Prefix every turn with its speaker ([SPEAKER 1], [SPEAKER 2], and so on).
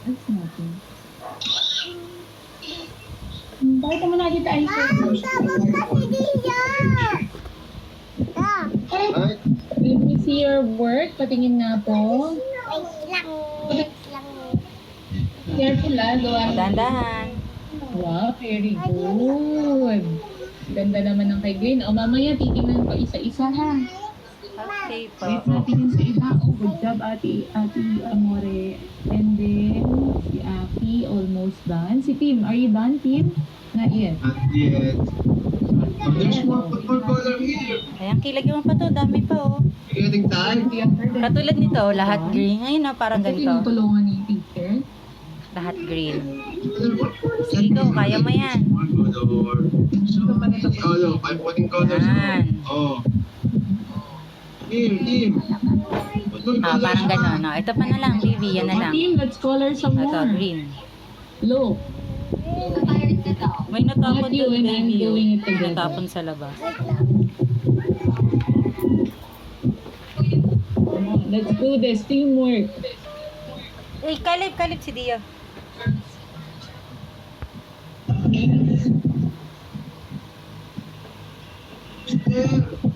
[SPEAKER 1] Ayos natin. Bakit naman natin tayo sa Let me see your work. Patingin nga po. Careful gawa.
[SPEAKER 2] Dandahan.
[SPEAKER 1] Wow, very good. Ganda naman ng kay Glenn. O mamaya titingnan ko isa-isa ha.
[SPEAKER 2] Okay po.
[SPEAKER 1] Wait natin yung sa iba. Oh, good job, Ate Amore. And then, si Aki, almost done. Si Tim, are you done, Tim? Not yet.
[SPEAKER 3] Not yet. There's more football color here.
[SPEAKER 2] Ayan, kilagyan mo pa to. Dami pa oh.
[SPEAKER 3] You're getting tired?
[SPEAKER 2] Katulad nito, lahat green. Ngayon na parang
[SPEAKER 1] Kasi
[SPEAKER 2] ganito.
[SPEAKER 1] tinutulungan ni teacher.
[SPEAKER 2] Lahat green. Sige go, kaya mo yan.
[SPEAKER 3] One color. Color. I'm putting colors.
[SPEAKER 2] Yan.
[SPEAKER 3] Oh. Team.
[SPEAKER 2] Parang gano'n. No? Ito pa na lang, baby. Yan na lang.
[SPEAKER 1] Team, let's color some
[SPEAKER 2] Ito,
[SPEAKER 1] more.
[SPEAKER 2] green.
[SPEAKER 1] Look.
[SPEAKER 2] May natapon
[SPEAKER 1] Not you
[SPEAKER 2] doon,
[SPEAKER 1] and I'm
[SPEAKER 2] baby.
[SPEAKER 1] doing it
[SPEAKER 2] May
[SPEAKER 1] together.
[SPEAKER 2] natapon sa labas.
[SPEAKER 1] Come on, let's do this. Teamwork.
[SPEAKER 2] Kalib si Dio.
[SPEAKER 3] Yeah.